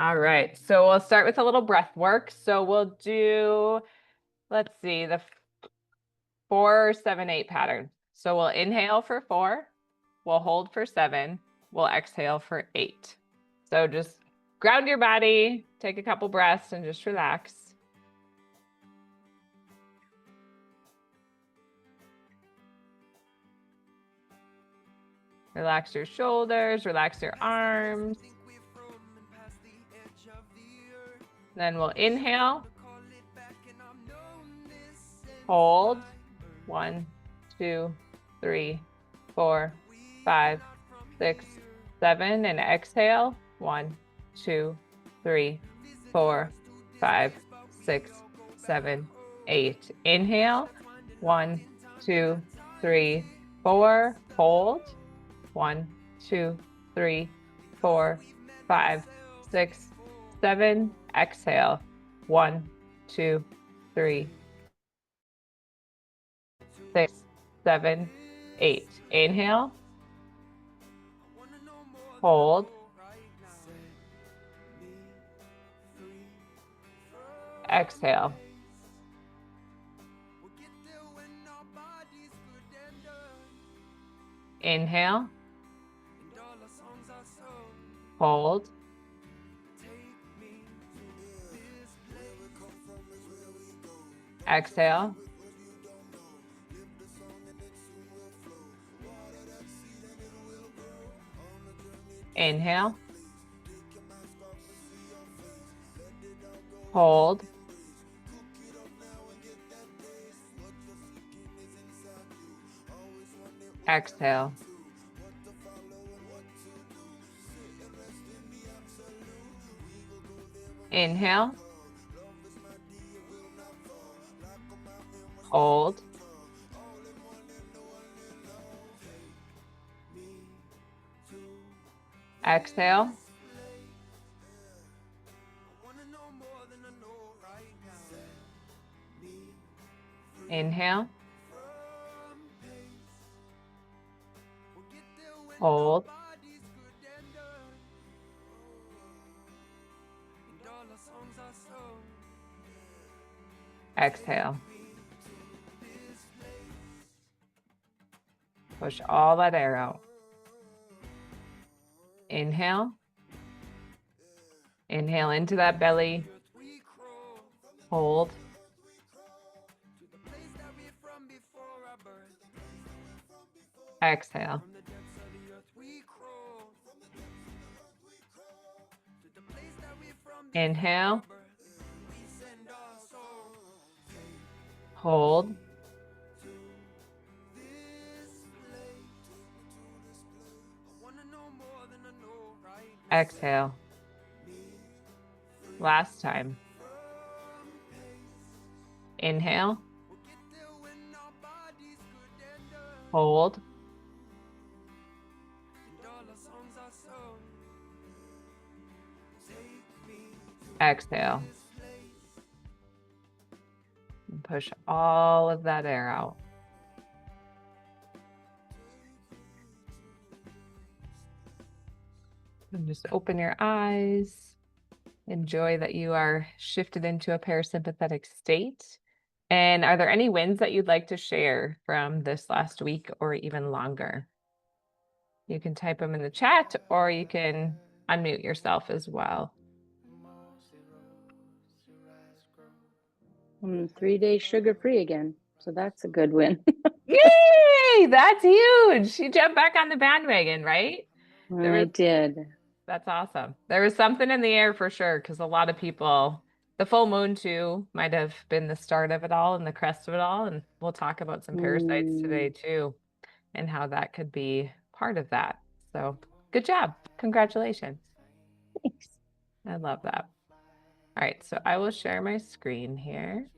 All right, so we'll start with a little breath work. So we'll do, let's see, the 4, 7, 8 pattern. So we'll inhale for 4, we'll hold for 7, we'll exhale for 8. So just ground your body, take a couple breaths, and just relax. Relax your shoulders, relax your arms. Then we'll inhale, hold, 1, 2, 3, 4, 5, 6, 7, and exhale, 1, 2, 3, 4, 5, 6, 7, 8. Inhale, 1, 2, 3, 4, hold, 1, 2, 3, 4, 5, 6, 7, exhale, 1, 2, 3, 6, 7, 8. Inhale, hold, exhale. Inhale, hold, exhale. Inhale, hold, exhale. Inhale, hold, exhale. Inhale, hold, exhale. Push all that air out. Inhale. Inhale into that belly. Hold. Exhale. Inhale. Hold. Exhale. Last time. Inhale. Hold. Exhale. And push all of that air out. And just open your eyes. Enjoy that you are shifted into a parasympathetic state. And are there any wins that you'd like to share from this last week or even longer? You can type them in the chat or you can unmute yourself as well. 3 days sugar-free again. So that's a good win. Yay! That's huge. You jumped back on the bandwagon, right? I did. That's awesome. There was something in the air for sure, because a lot of people, the full moon too, might have been the start of it all and the crest of it all. And we'll talk about some parasites today too, and how that could be part of that. So good job. Congratulations. Thanks. I love that. All right, so I will share my screen here.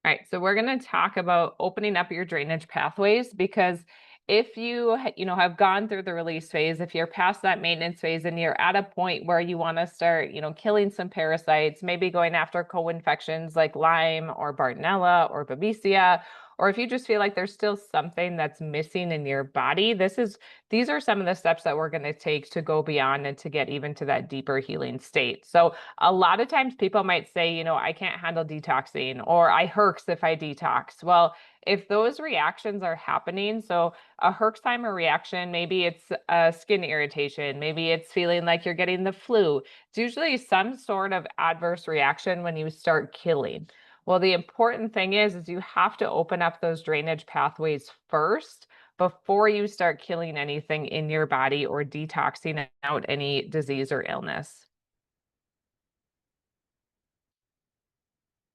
All right, so we're going to talk about opening up your drainage pathways because if you have gone through the release phase, if you're past that maintenance phase and you're at a point where you want to start, killing some parasites, maybe going after co-infections like Lyme or Bartonella or Babesia, or if you just feel like there's still something that's missing in your body, these are some of the steps that we're going to take to go beyond and to get even to that deeper healing state. So a lot of times people might say, I can't handle detoxing, or I herx if I detox. Well, if those reactions are happening, so a Herxheimer reaction, maybe it's a skin irritation, maybe it's feeling like you're getting the flu. It's usually some sort of adverse reaction when you start killing. Well, the important thing is you have to open up those drainage pathways first before you start killing anything in your body or detoxing out any disease or illness.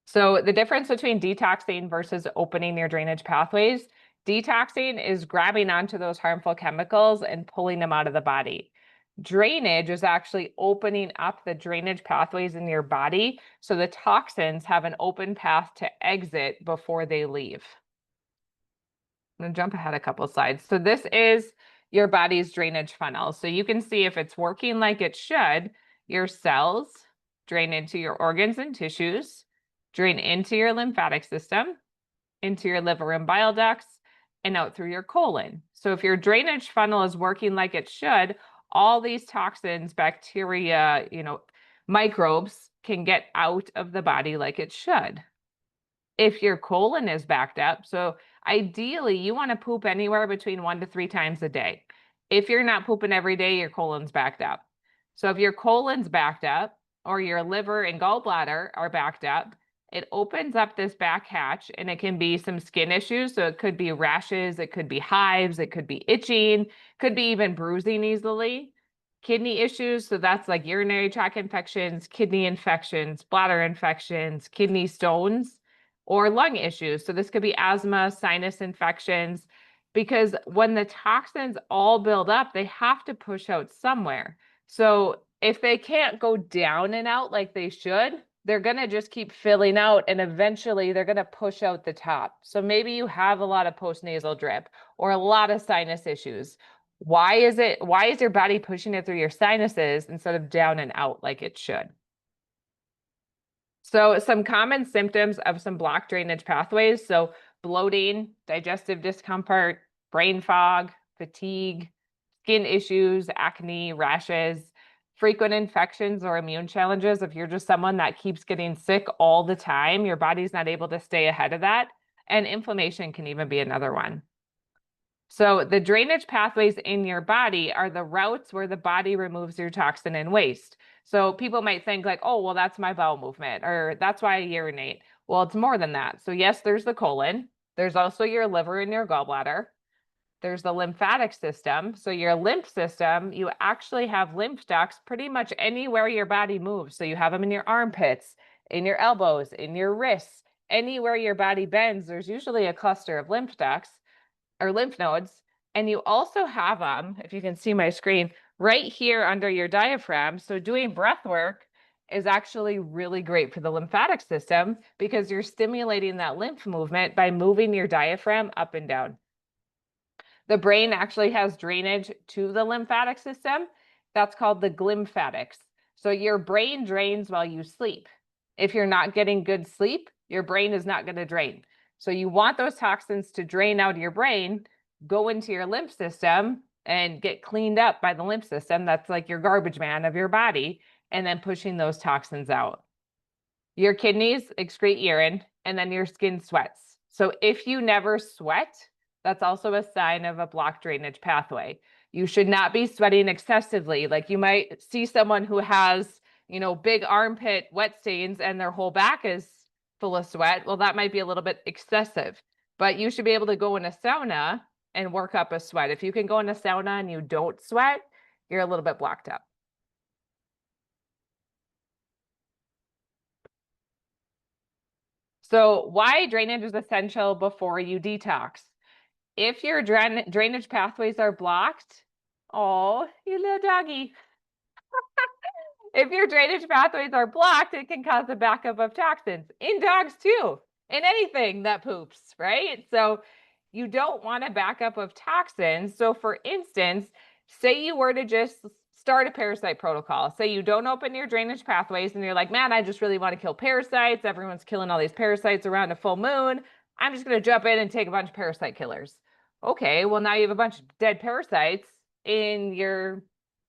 So the difference between detoxing versus opening your drainage pathways, detoxing is grabbing onto those harmful chemicals and pulling them out of the body. Drainage is actually opening up the drainage pathways in your body so the toxins have an open path to exit before they leave. I'm going to jump ahead a couple slides. So this is your body's drainage funnel. So you can see if it's working like it should, your cells drain into your organs and tissues, drain into your lymphatic system, into your liver and bile ducts, and out through your colon. So if your drainage funnel is working like it should, all these toxins, bacteria, microbes can get out of the body like it should. If your colon is backed up, so ideally you want to poop anywhere between 1 to 3 times a day. If you're not pooping every day, your colon's backed up. So if your colon's backed up or your liver and gallbladder are backed up, it opens up this back hatch, and it can be some skin issues. So it could be rashes, it could be hives, it could be itching, could be even bruising easily. Kidney issues, so that's like urinary tract infections, kidney infections, bladder infections, kidney stones, or lung issues. So this could be asthma, sinus infections, because when the toxins all build up, they have to push out somewhere. So if they can't go down and out like they should, they're going to just keep filling out, and eventually they're going to push out the top. So maybe you have a lot of postnasal drip or a lot of sinus issues. Why is your body pushing it through your sinuses instead of down and out like it should? So some common symptoms of some blocked drainage pathways. So bloating, digestive discomfort, brain fog, fatigue, skin issues, acne, rashes, frequent infections or immune challenges. If you're just someone that keeps getting sick all the time, your body's not able to stay ahead of that. And inflammation can even be another one. So the drainage pathways in your body are the routes where the body removes your toxin and waste. So people might think like, oh, well, that's my bowel movement, or that's why I urinate. Well, it's more than that. So yes, there's the colon. There's also your liver and your gallbladder. There's the lymphatic system. So your lymph system, you actually have lymph ducts pretty much anywhere your body moves. So you have them in your armpits, in your elbows, in your wrists, anywhere your body bends, there's usually a cluster of lymph ducts or lymph nodes. And you also have them, if you can see my screen, right here under your diaphragm. So doing breath work is actually really great for the lymphatic system because you're stimulating that lymph movement by moving your diaphragm up and down. The brain actually has drainage to the lymphatic system. That's called the glymphatics. So your brain drains while you sleep. If you're not getting good sleep, your brain is not going to drain. So you want those toxins to drain out of your brain, go into your lymph system, and get cleaned up by the lymph system. That's like your garbage man of your body, and then pushing those toxins out. Your kidneys excrete urine, and then your skin sweats. So if you never sweat, that's also a sign of a blocked drainage pathway. You should not be sweating excessively. Like you might see someone who has, big armpit wet stains and their whole back is full of sweat. Well, that might be a little bit excessive, but you should be able to go in a sauna and work up a sweat. If you can go in a sauna and you don't sweat, you're a little bit blocked up. So why drainage is essential before you detox? If your drainage pathways are blocked, oh, you little doggy. If your drainage pathways are blocked, it can cause a backup of toxins in dogs too, in anything that poops, right? So you don't want a backup of toxins. So for instance, say you were to just start a parasite protocol. Say you don't open your drainage pathways and you're like, man, I just really want to kill parasites. Everyone's killing all these parasites around a full moon. I'm just going to jump in and take a bunch of parasite killers. Okay, well, now you have a bunch of dead parasites in your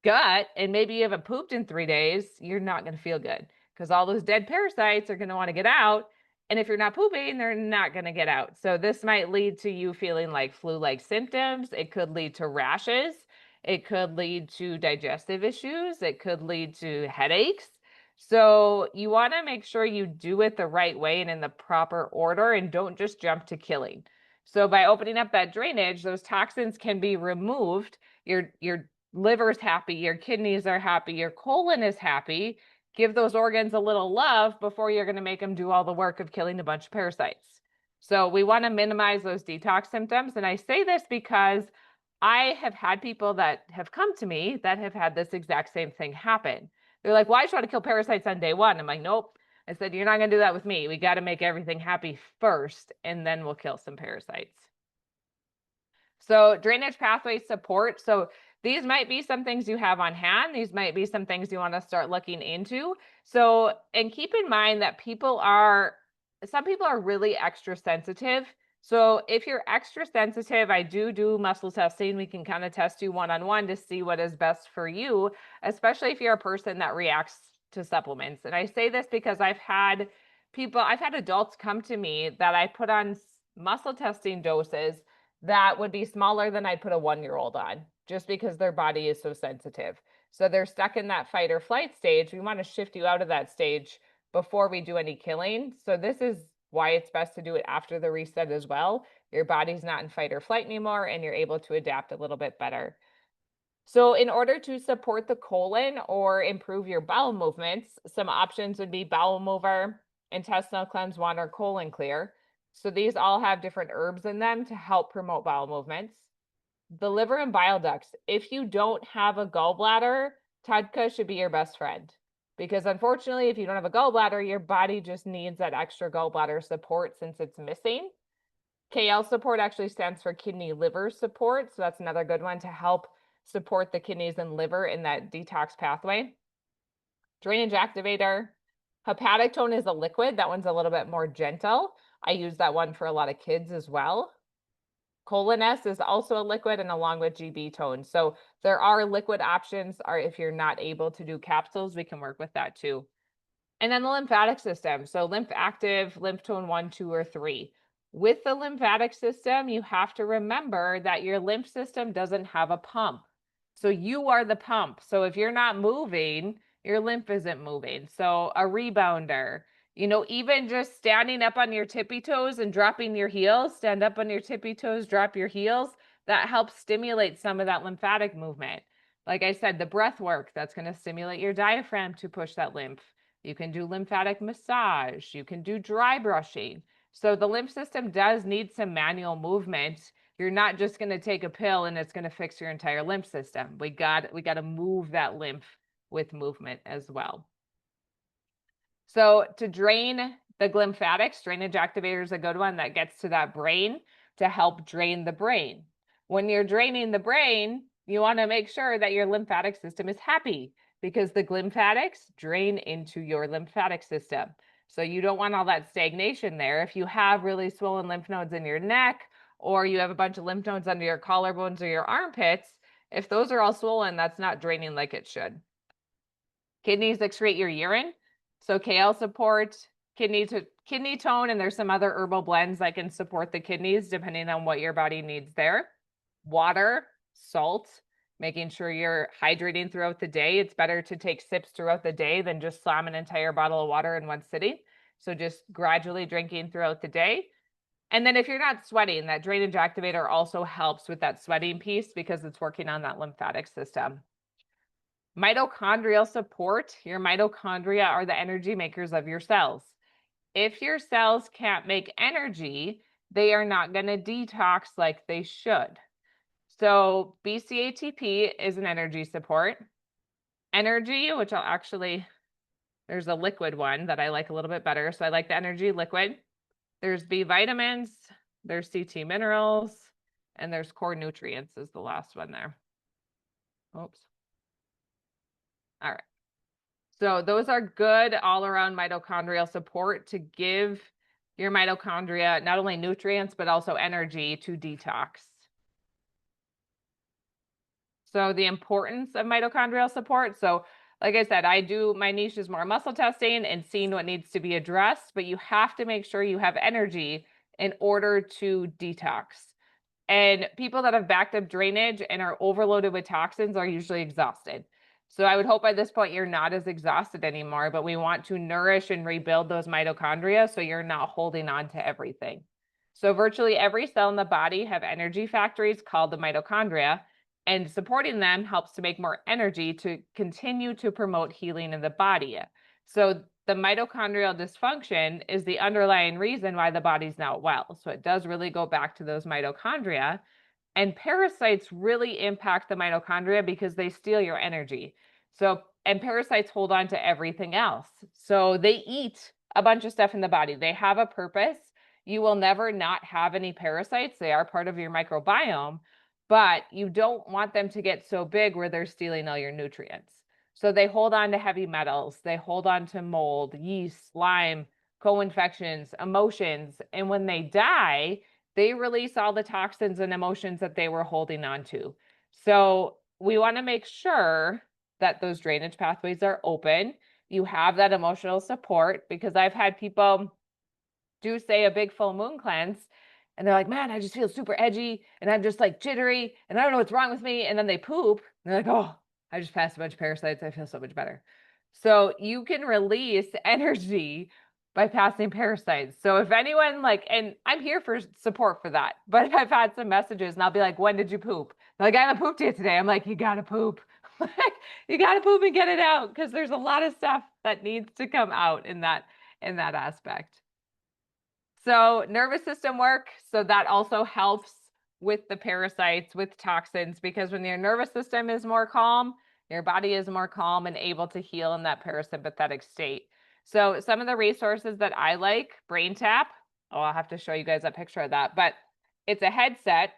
gut, and maybe you haven't pooped in 3 days. You're not going to feel good because all those dead parasites are going to want to get out. And if you're not pooping, they're not going to get out. So this might lead to you feeling like flu-like symptoms. It could lead to rashes. It could lead to digestive issues. It could lead to headaches. So you want to make sure you do it the right way and in the proper order, and don't just jump to killing. So by opening up that drainage, those toxins can be removed. Your liver's happy, your kidneys are happy, your colon is happy. Give those organs a little love before you're going to make them do all the work of killing a bunch of parasites. So we want to minimize those detox symptoms. And I say this because I have had people that have come to me that have had this exact same thing happen. They're like, well, I just want to kill parasites on day one. I'm like, nope. I said, you're not going to do that with me. We got to make everything happy first, and then we'll kill some parasites. So drainage pathway support. So these might be some things you have on hand. These might be some things you want to start looking into. So, and keep in mind that some people are really extra sensitive. So if you're extra sensitive, I do muscle testing. We can kind of test you one-on-one to see what is best for you, especially if you're a person that reacts to supplements. And I say this because I've had adults come to me that I put on muscle testing doses that would be smaller than I'd put a 1-year-old on, just because their body is so sensitive. So they're stuck in that fight or flight stage. We want to shift you out of that stage before we do any killing. So this is why it's best to do it after the reset as well. Your body's not in fight or flight anymore, and you're able to adapt a little bit better. So in order to support the colon or improve your bowel movements, some options would be bowel mover, intestinal cleanse one, or colon clear. So these all have different herbs in them to help promote bowel movements. The liver and bile ducts. If you don't have a gallbladder, Tadka should be your best friend. Because unfortunately, if you don't have a gallbladder, your body just needs that extra gallbladder support since it's missing. KL support actually stands for kidney liver support. So that's another good one to help support the kidneys and liver in that detox pathway. Drainage activator. Hepatic tone is a liquid. That one's a little bit more gentle. I use that one for a lot of kids as well. Colon S is also a liquid, and along with GB tone. So there are liquid options, or if you're not able to do capsules, we can work with that too. And then the lymphatic system. So lymph active, lymph tone 1, 2, or 3. With the lymphatic system, you have to remember that your lymph system doesn't have a pump. So you are the pump. So if you're not moving, your lymph isn't moving. So a rebounder, even just standing up on your tippy toes and dropping your heels, stand up on your tippy toes, drop your heels, that helps stimulate some of that lymphatic movement. Like I said, the breath work, that's going to stimulate your diaphragm to push that lymph. You can do lymphatic massage. You can do dry brushing. So the lymph system does need some manual movement. You're not just going to take a pill and it's going to fix your entire lymph system. We got to move that lymph with movement as well. So to drain the lymphatics, drainage activator is a good one that gets to that brain to help drain the brain. When you're draining the brain, you want to make sure that your lymphatic system is happy, because the lymphatics drain into your lymphatic system. So you don't want all that stagnation there. If you have really swollen lymph nodes in your neck, or you have a bunch of lymph nodes under your collarbones or your armpits, if those are all swollen, that's not draining like it should. Kidneys excrete your urine. So KL support kidney tone, and there's some other herbal blends that can support the kidneys depending on what your body needs there. Water, salt, making sure you're hydrating throughout the day. It's better to take sips throughout the day than just slam an entire bottle of water in one sitting. So just gradually drinking throughout the day. And then if you're not sweating, that drainage activator also helps with that sweating piece because it's working on that lymphatic system. Mitochondrial support. Your mitochondria are the energy makers of your cells. If your cells can't make energy, they are not going to detox like they should. So BCATP is an energy support. Energy, which there's a liquid one that I like a little bit better. So I like the energy liquid. There's B vitamins, there's CT minerals, and there's core nutrients is the last one there. Oops. All right. So those are good all around mitochondrial support to give your mitochondria not only nutrients, but also energy to detox. So the importance of mitochondrial support. So like I said, my niche is more muscle testing and seeing what needs to be addressed, but you have to make sure you have energy in order to detox. And people that have backed up drainage and are overloaded with toxins are usually exhausted. So I would hope by this point you're not as exhausted anymore, but we want to nourish and rebuild those mitochondria so you're not holding on to everything. So virtually every cell in the body have energy factories called the mitochondria, and supporting them helps to make more energy to continue to promote healing in the body. So the mitochondrial dysfunction is the underlying reason why the body's not well. So it does really go back to those mitochondria. And parasites really impact the mitochondria because they steal your energy. So, and parasites hold on to everything else. So they eat a bunch of stuff in the body. They have a purpose. You will never not have any parasites. They are part of your microbiome, but you don't want them to get so big where they're stealing all your nutrients. So they hold on to heavy metals, they hold on to mold, yeast, Lyme, co-infections, emotions. And when they die, they release all the toxins and emotions that they were holding on to. So we want to make sure that those drainage pathways are open. You have that emotional support, because I've had people do say a big full moon cleanse and they're like, man, I just feel super edgy and I'm just like jittery and I don't know what's wrong with me. And then they poop and they're like, oh, I just passed a bunch of parasites. I feel so much better. So you can release energy by passing parasites. So if anyone and I'm here for support for that, but I've had some messages and I'll be like, when did you poop? They're like, I haven't pooped yet today. I'm like, you gotta poop. You gotta poop and get it out, because there's a lot of stuff that needs to come out in that aspect. So nervous system work, so that also helps with the parasites, with toxins, because when your nervous system is more calm, your body is more calm and able to heal in that parasympathetic state. So some of the resources that I like, Brain Tap. Oh, I'll have to show you guys a picture of that, but it's a headset.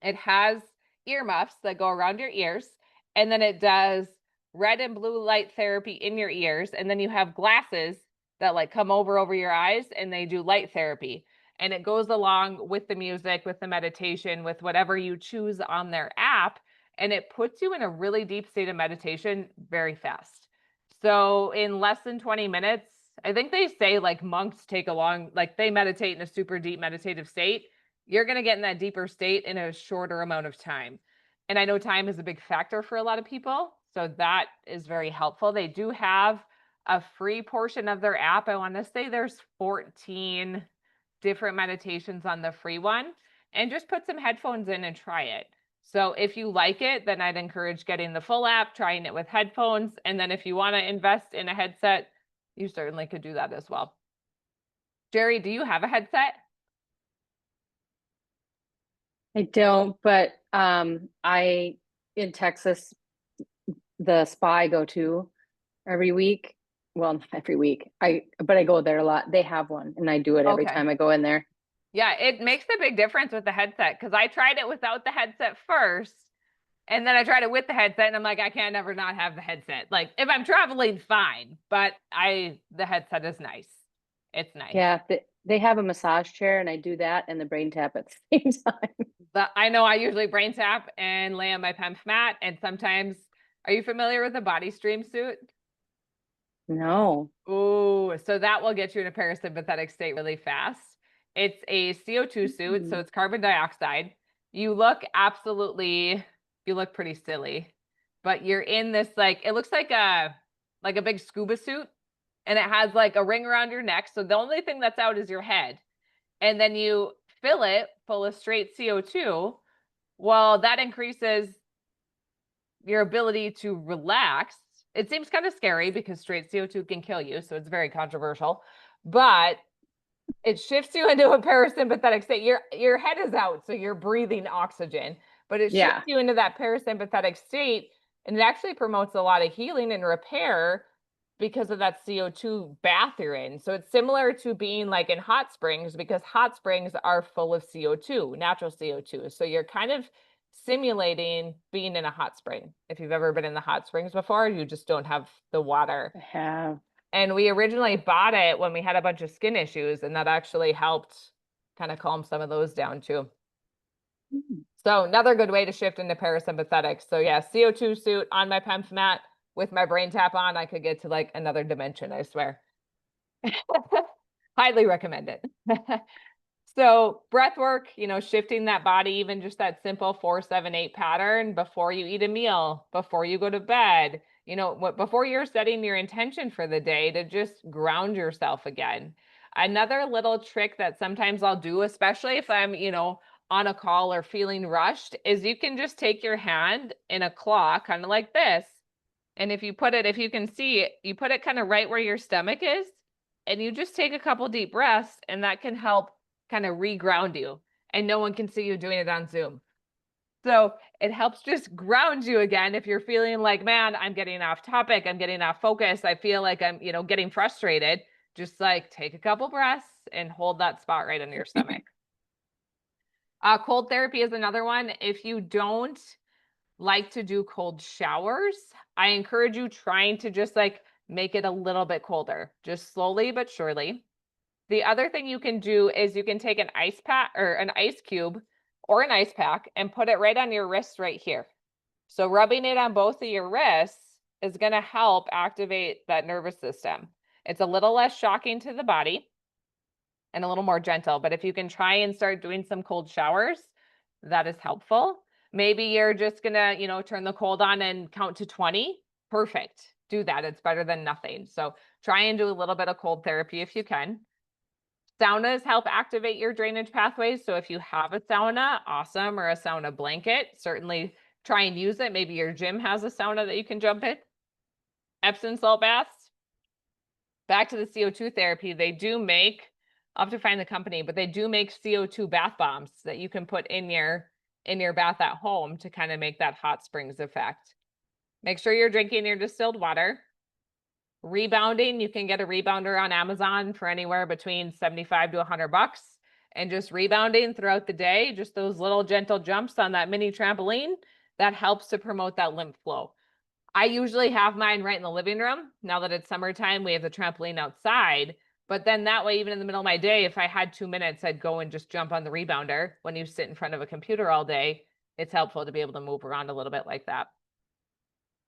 It has earmuffs that go around your ears, and then it does red and blue light therapy in your ears, and then you have glasses that come over your eyes, and they do light therapy. And it goes along with the music, with the meditation, with whatever you choose on their app, and it puts you in a really deep state of meditation very fast. So in less than 20 minutes, I think they say monks take they meditate in a super deep meditative state. You're going to get in that deeper state in a shorter amount of time. And I know time is a big factor for a lot of people, so that is very helpful. They do have a free portion of their app. I want to say there's 14 different meditations on the free one, and just put some headphones in and try it. So if you like it, then I'd encourage getting the full app, trying it with headphones. And then if you want to invest in a headset, you certainly could do that as well. Jerry, do you have a headset? I don't, but I in Texas, the spa I go to every week. Well, not every week. But I go there a lot. They have one and I do it every time I go in there. Yeah, it makes a big difference with the headset, because I tried it without the headset first, and then I tried it with the headset, and I'm like, I can't ever not have the headset. Like if I'm traveling, fine, but the headset is nice. It's nice. Yeah, they have a massage chair and I do that and the brain tap at the same time. I know I usually brain tap and lay on my PEMF mat, and sometimes, are you familiar with the body stream suit? No. Oh, so that will get you in a parasympathetic state really fast. It's a CO2 suit, so it's carbon dioxide. You look pretty silly, but you're in this it looks like a big scuba suit, and it has a ring around your neck. So the only thing that's out is your head. And then you fill it full of straight CO2. Well, that increases your ability to relax. It seems kind of scary because straight CO2 can kill you, so it's very controversial, but it shifts you into a parasympathetic state. Your head is out, so you're breathing oxygen, but it shifts you into that parasympathetic state, and it actually promotes a lot of healing and repair because of that CO2 bath you're in. So it's similar to being like in hot springs, because hot springs are full of CO2, natural CO2. So you're kind of simulating being in a hot spring. If you've ever been in the hot springs before, you just don't have the water. I have. And we originally bought it when we had a bunch of skin issues, and that actually helped kind of calm some of those down too. Mm. So another good way to shift into parasympathetic. So yeah, CO2 suit on my PEMF mat with my brain tap on, I could get to like another dimension, I swear. Highly recommend it. So breath work, shifting that body, even just that simple 4-7-8 pattern before you eat a meal, before you go to bed, before you're setting your intention for the day, to just ground yourself again. Another little trick that sometimes I'll do, especially if I'm, on a call or feeling rushed, is you can just take your hand in a claw, kind of like this. And if you can see it, you put it kind of right where your stomach is, and you just take a couple deep breaths, and that can help kind of reground you. And no one can see you doing it on Zoom. So it helps just ground you again if you're feeling like, man, I'm getting off topic, I'm getting off focus, I feel like I'm, getting frustrated. Just like take a couple breaths and hold that spot right under your stomach. Cold therapy is another one. If you don't like to do cold showers, I encourage you trying to just like make it a little bit colder, just slowly but surely. The other thing you can do is you can take an ice pack or an ice cube or an ice pack and put it right on your wrist right here. So rubbing it on both of your wrists is going to help activate that nervous system. It's a little less shocking to the body and a little more gentle, but if you can try and start doing some cold showers, that is helpful. Maybe you're just going to, turn the cold on and count to 20. Perfect. Do that. It's better than nothing. So try and do a little bit of cold therapy if you can. Saunas help activate your drainage pathways. So if you have a sauna, awesome, or a sauna blanket, certainly try and use it. Maybe your gym has a sauna that you can jump in. Epsom salt baths. Back to the CO2 therapy, they do make, I'll have to find the company, but they do make CO2 bath bombs that you can put in your bath at home to kind of make that hot springs effect. Make sure you're drinking your distilled water. Rebounding, you can get a rebounder on Amazon for anywhere between 75 to $100, and just rebounding throughout the day, just those little gentle jumps on that mini trampoline, that helps to promote that lymph flow. I usually have mine right in the living room. Now that it's summertime, we have the trampoline outside, but then that way, even in the middle of my day, if I had 2 minutes, I'd go and just jump on the rebounder. When you sit in front of a computer all day, it's helpful to be able to move around a little bit like that.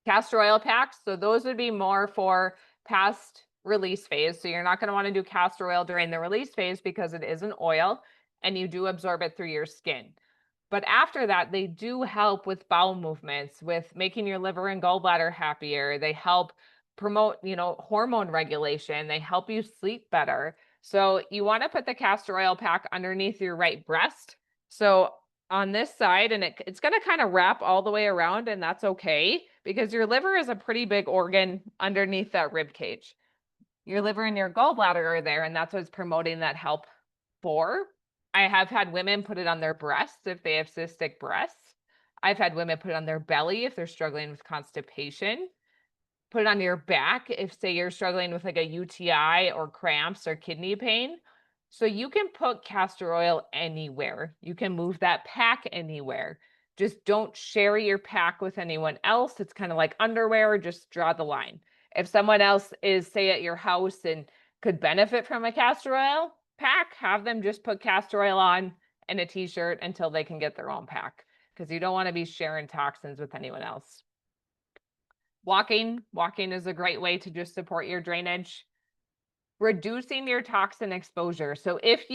Castor oil packs, so those would be more for past release phase. So you're not going to want to do castor oil during the release phase because it is an oil and you do absorb it through your skin. But after that, they do help with bowel movements, with making your liver and gallbladder happier. They help promote, hormone regulation. They help you sleep better. So you want to put the castor oil pack underneath your right breast. So on this side, and it's going to kind of wrap all the way around, and that's okay because your liver is a pretty big organ underneath that rib cage. Your liver and your gallbladder are there, and that's what's promoting that help for. I have had women put it on their breasts if they have cystic breasts. I've had women put it on their belly if they're struggling with constipation. Put it on your back if, say, you're struggling with like a UTI or cramps or kidney pain. So you can put castor oil anywhere. You can move that pack anywhere. Just don't share your pack with anyone else. It's kind of like underwear, just draw the line. If someone else is, say, at your house and could benefit from a castor oil pack, have them just put castor oil on and a t-shirt until they can get their own pack, because you don't want to be sharing toxins with anyone else. Walking is a great way to just support your drainage. Reducing your toxin exposure. So if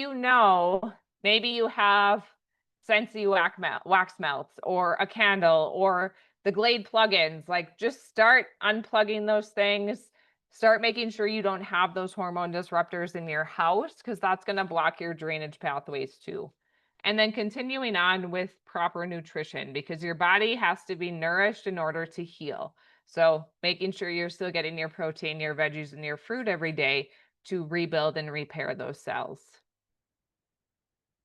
maybe you have Scentsy wax melts or a candle or the Glade plugins, like just start unplugging those things. Start making sure you don't have those hormone disruptors in your house, because that's going to block your drainage pathways too. And then continuing on with proper nutrition, because your body has to be nourished in order to heal. So making sure you're still getting your protein, your veggies, and your fruit every day to rebuild and repair those cells.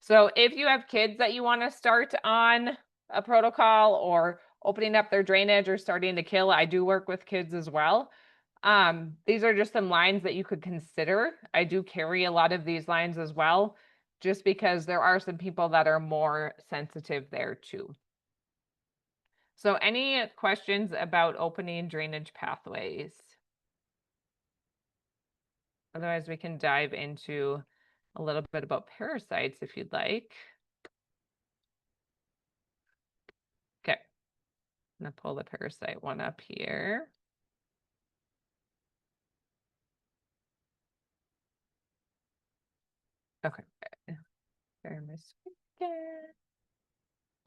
So if you have kids that you want to start on a protocol or opening up their drainage or starting to kill, I do work with kids as well. These are just some lines that you could consider. I do carry a lot of these lines as well, just because there are some people that are more sensitive there too. So any questions about opening drainage pathways? Otherwise, we can dive into a little bit about parasites if you'd like. Okay, I'm gonna pull the parasite one up here. Okay.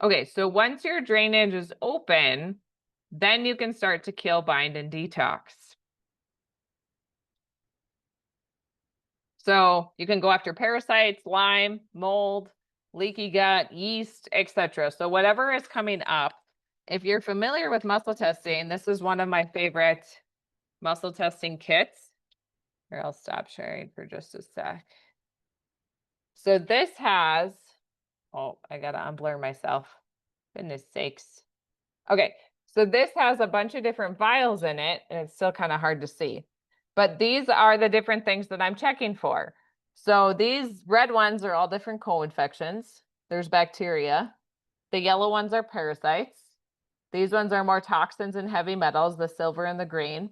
Okay, so once your drainage is open, then you can start to kill, bind, and detox. So you can go after parasites, Lyme, mold, leaky gut, yeast, etc. So whatever is coming up, if you're familiar with muscle testing, this is one of my favorite muscle testing kits. Here, I'll stop sharing for just a sec. So this has, oh, I gotta unblur myself. Goodness sakes. Okay, so this has a bunch of different vials in it, and it's still kind of hard to see. But these are the different things that I'm checking for. So these red ones are all different co-infections. There's bacteria. The yellow ones are parasites. These ones are more toxins and heavy metals, the silver and the green.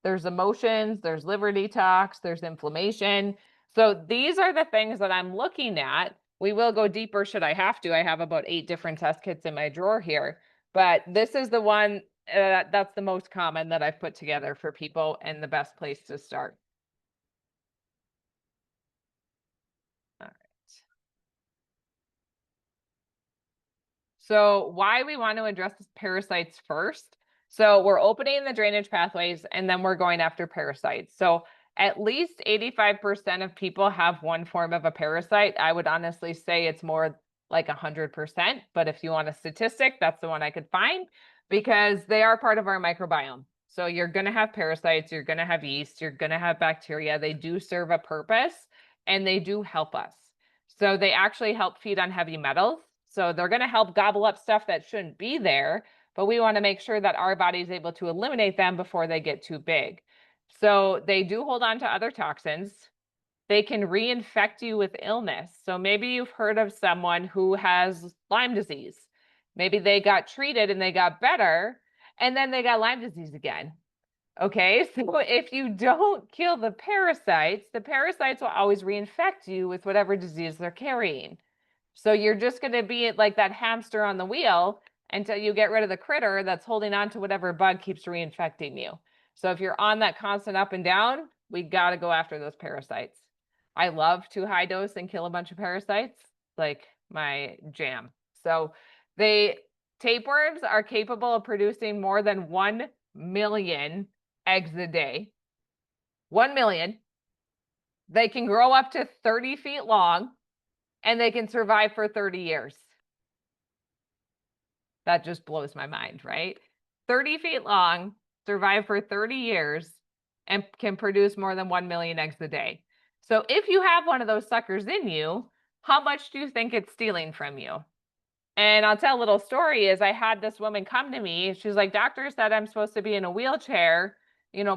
There's emotions, there's liver detox, there's inflammation. So these are the things that I'm looking at. We will go deeper should I have to. I have about 8 different test kits in my drawer here. But this is the one that's the most common that I've put together for people and the best place to start. All right. So why we want to address parasites first. So we're opening the drainage pathways and then we're going after parasites. So at least 85% of people have one form of a parasite. I would honestly say it's more like 100%, but if you want a statistic, that's the one I could find because they are part of our microbiome. So you're going to have parasites, you're going to have yeast, you're going to have bacteria. They do serve a purpose and they do help us. So they actually help feed on heavy metals. So they're going to help gobble up stuff that shouldn't be there, but we want to make sure that our body is able to eliminate them before they get too big. So they do hold on to other toxins. They can reinfect you with illness. So maybe you've heard of someone who has Lyme disease. Maybe they got treated and they got better, and then they got Lyme disease again. Okay, so if you don't kill the parasites will always reinfect you with whatever disease they're carrying. So you're just going to be like that hamster on the wheel until you get rid of the critter that's holding on to whatever bug keeps reinfecting you. So if you're on that constant up and down, we got to go after those parasites. I love to high dose and kill a bunch of parasites, like my jam. So tapeworms are capable of producing more than 1 million eggs a day. 1 million. They can grow up to 30 feet long and they can survive for 30 years. That just blows my mind, right? 30 feet long, survive for 30 years, and can produce more than 1 million eggs a day. So if you have one of those suckers in you, how much do you think it's stealing from you? And I'll tell a little story is I had this woman come to me. She's like, doctor said I'm supposed to be in a wheelchair,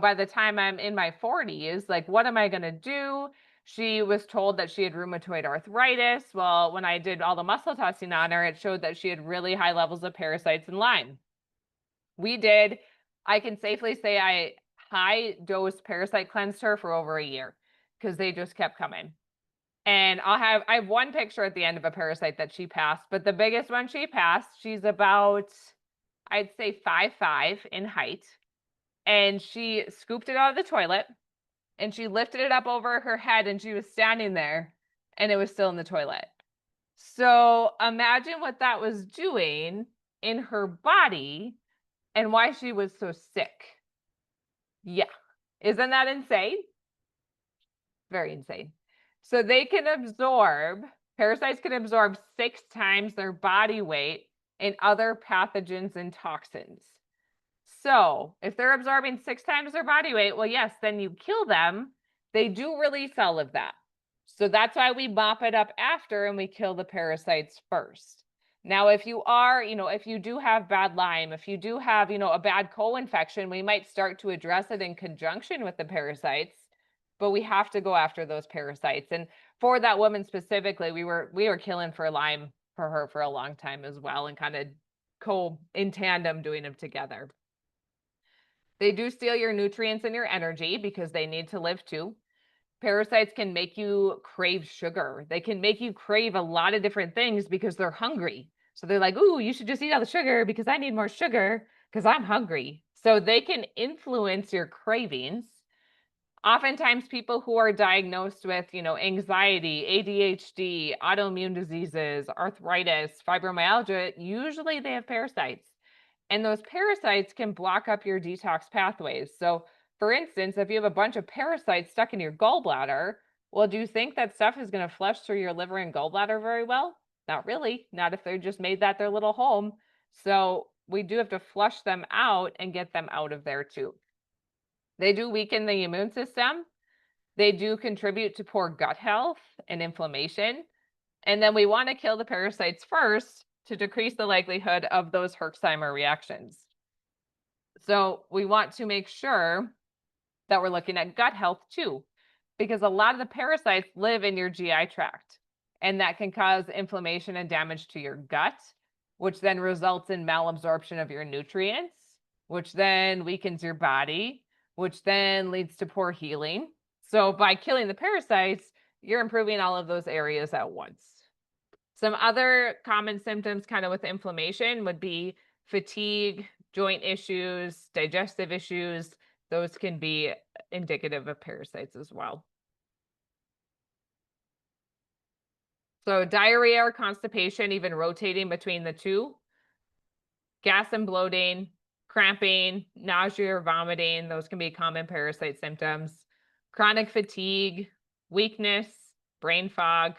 by the time I'm in my 40s. Like, what am I going to do? She was told that she had rheumatoid arthritis. Well, when I did all the muscle testing on her, it showed that she had really high levels of parasites and Lyme. I can safely say I high dose parasite cleansed her for over a year because they just kept coming. And I have one picture at the end of a parasite that she passed, but the biggest one she passed, she's about, I'd say 5'5" in height. And she scooped it out of the toilet and she lifted it up over her head and she was standing there and it was still in the toilet. So imagine what that was doing in her body and why she was so sick. Yeah. Isn't that insane? Very insane. So parasites can absorb 6 times their body weight in other pathogens and toxins. So if they're absorbing 6 times their body weight, well, yes, then you kill them. They do release all of that. So that's why we mop it up after and we kill the parasites first. Now, if you are, if you do have bad Lyme, if you do have, a bad co-infection, we might start to address it in conjunction with the parasites, but we have to go after those parasites. And for that woman specifically, we were killing for Lyme for her for a long time as well, and kind of in tandem doing them together. They do steal your nutrients and your energy because they need to live too. Parasites can make you crave sugar. They can make you crave a lot of different things because they're hungry. So they're like, ooh, you should just eat all the sugar because I need more sugar because I'm hungry. So they can influence your cravings. Oftentimes, people who are diagnosed with, anxiety, ADHD, autoimmune diseases, arthritis, fibromyalgia, usually they have parasites. And those parasites can block up your detox pathways. So, for instance, if you have a bunch of parasites stuck in your gallbladder, well, do you think that stuff is going to flush through your liver and gallbladder very well? Not really. Not if they're just made that their little home. So, we do have to flush them out and get them out of there too. They do weaken the immune system. They do contribute to poor gut health and inflammation. And then we want to kill the parasites first to decrease the likelihood of those Herxheimer reactions. So we want to make sure that we're looking at gut health too, because a lot of the parasites live in your GI tract, and that can cause inflammation and damage to your gut, which then results in malabsorption of your nutrients, which then weakens your body, which then leads to poor healing. So by killing the parasites, you're improving all of those areas at once. Some other common symptoms kind of with inflammation would be fatigue, joint issues, digestive issues. Those can be indicative of parasites as well. So diarrhea or constipation, even rotating between the two, gas and bloating, cramping, nausea or vomiting, those can be common parasite symptoms. Chronic fatigue, weakness, brain fog,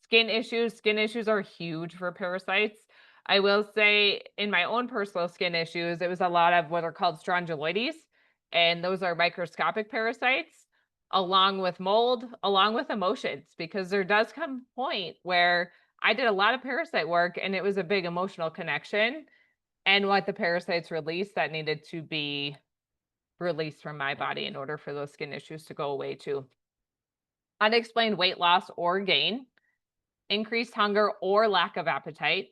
skin issues are huge for parasites. I will say in my own personal skin issues, it was a lot of what are called strongyloides, and those are microscopic parasites, along with mold, along with emotions, because there does come a point where I did a lot of parasite work and it was a big emotional connection, and what the parasites released that needed to be released from my body in order for those skin issues to go away too. Unexplained weight loss or gain, increased hunger or lack of appetite,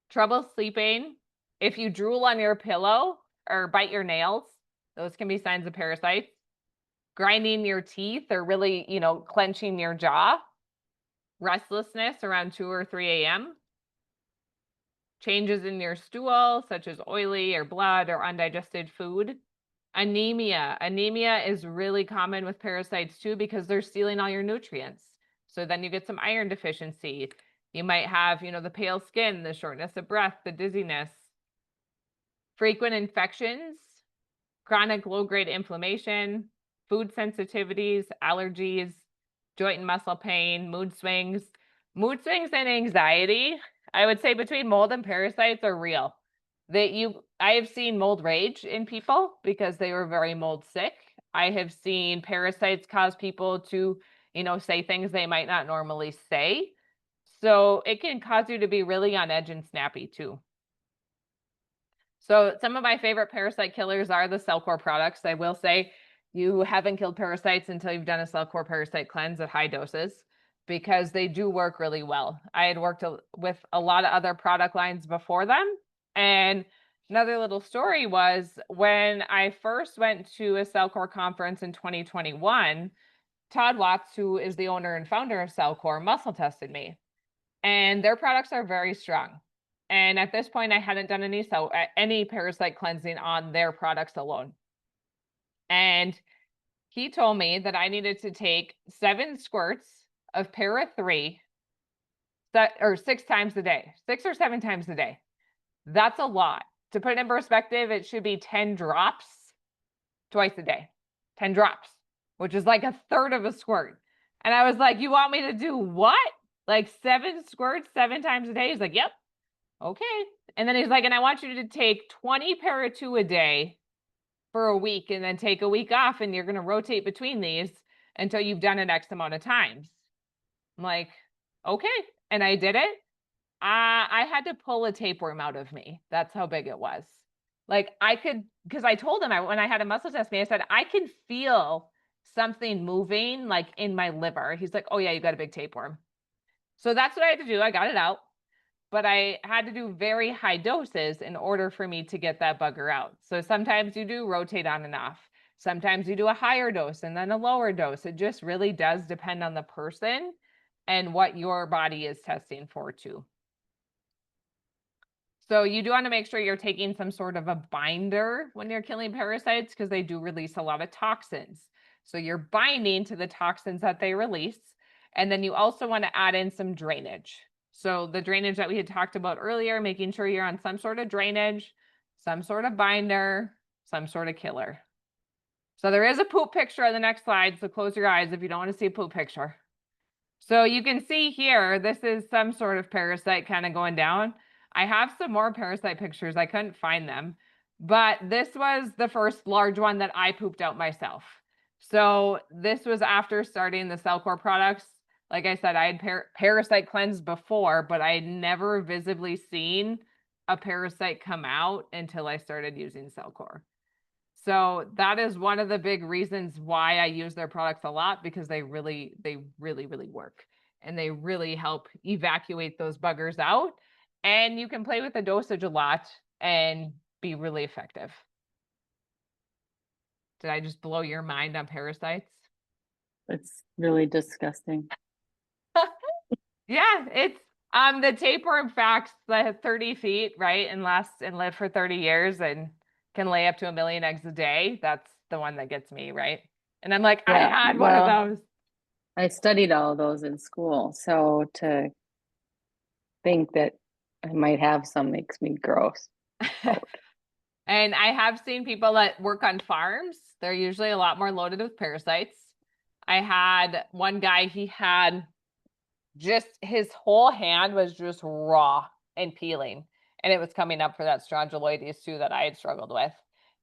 trouble sleeping. If you drool on your pillow or bite your nails, those can be signs of parasites. Grinding your teeth or really, clenching your jaw. Restlessness around 2 or 3 a.m. Changes in your stool, such as oily or blood or undigested food. Anemia. Anemia is really common with parasites too because they're stealing all your nutrients. So then you get some iron deficiency. You might have, the pale skin, the shortness of breath, the dizziness. Frequent infections, chronic low-grade inflammation, food sensitivities, allergies, joint and muscle pain, mood swings. Mood swings and anxiety, I would say between mold and parasites are real. I have seen mold rage in people because they were very mold sick. I have seen parasites cause people to, say things they might not normally say. So it can cause you to be really on edge and snappy too. So some of my favorite parasite killers are the Cellcore products. I will say you haven't killed parasites until you've done a Cellcore parasite cleanse at high doses because they do work really well. I had worked with a lot of other product lines before them. And another little story was when I first went to a Cellcore conference in 2021, Todd Watts, who is the owner and founder of Cellcore, muscle tested me. And their products are very strong. And at this point, I hadn't done any parasite cleansing on their products alone. And he told me that I needed to take 7 squirts of Para 3 or 6 times a day, 6 or 7 times a day. That's a lot. To put it in perspective, it should be 10 drops twice a day, 10 drops, which is like a third of a squirt. And I was like, you want me to do what? Like 7 squirts 7 times a day? He's like, yep. Okay. And then he's like, and I want you to take 20 Para 2 a day for a week and then take a week off, and you're going to rotate between these until you've done it X amount of times. I'm like, okay. And I did it. I had to pull a tapeworm out of me. That's how big it was. Like I could, because I told him when I had a muscle test me, I said, I can feel something moving like in my liver. He's like, oh yeah, you got a big tapeworm. So that's what I had to do. I got it out, but I had to do very high doses in order for me to get that bugger out. So sometimes you do rotate on and off. Sometimes you do a higher dose and then a lower dose. It just really does depend on the person and what your body is testing for too. So you do want to make sure you're taking some sort of a binder when you're killing parasites because they do release a lot of toxins. So you're binding to the toxins that they release. And then you also want to add in some drainage. So the drainage that we had talked about earlier, making sure you're on some sort of drainage, some sort of binder, some sort of killer. So there is a poop picture on the next slide. So close your eyes if you don't want to see a poop picture. So you can see here, this is some sort of parasite kind of going down. I have some more parasite pictures. I couldn't find them, but this was the first large one that I pooped out myself. So this was after starting the Cellcore products. Like I said, I had parasite cleansed before, but I had never visibly seen a parasite come out until I started using Cellcore. So that is one of the big reasons why I use their products a lot because they really work and they really help evacuate those buggers out. And you can play with the dosage a lot and be really effective. Did I just blow your mind on parasites? It's really disgusting. Yeah, it's the tapeworm facts that 30 feet, right? And lasts and live for 30 years and can lay up to 1 million eggs a day. That's the one that gets me, right? And I'm like, I Yeah, had one of well, those. I studied all of those in school, so to think that I might have some makes me gross out. And I have seen people that work on farms. They're usually a lot more loaded with parasites. I had one guy, he had just his whole hand was just raw and peeling. And it was coming up for that strongyloides too that I had struggled with,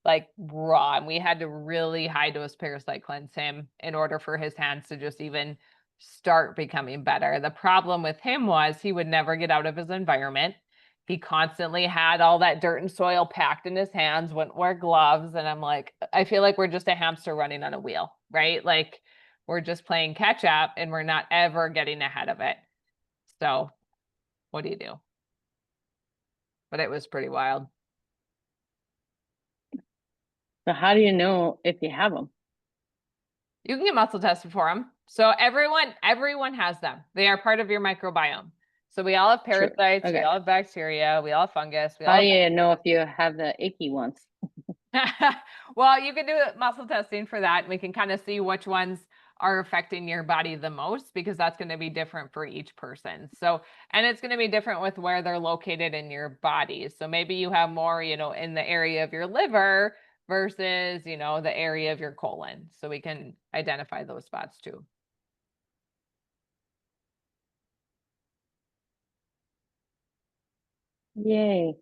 like raw. And we had to really high dose parasite cleanse him in order for his hands to just even start becoming better. The problem with him was he would never get out of his environment. He constantly had all that dirt and soil packed in his hands, wouldn't wear gloves. And I'm like, I feel like we're just a hamster running on a wheel, right? Like we're just playing catch up and we're not ever getting ahead of it. So what do you do? But it was pretty wild. So how do you know if you have them? You can get muscle tested for them. So everyone has them. They are part of your microbiome. So we all have True. parasites, we Okay. all have bacteria, we all have fungus, we How all do have you know if you have the icky ones? well, you can do muscle testing for that. We can kind of see which ones are affecting your body the most because that's going to be different for each person. So, and it's going to be different with where they're located in your body. So maybe you have more, in the area of your liver versus, the area of your colon. So we can identify those spots too. Yay.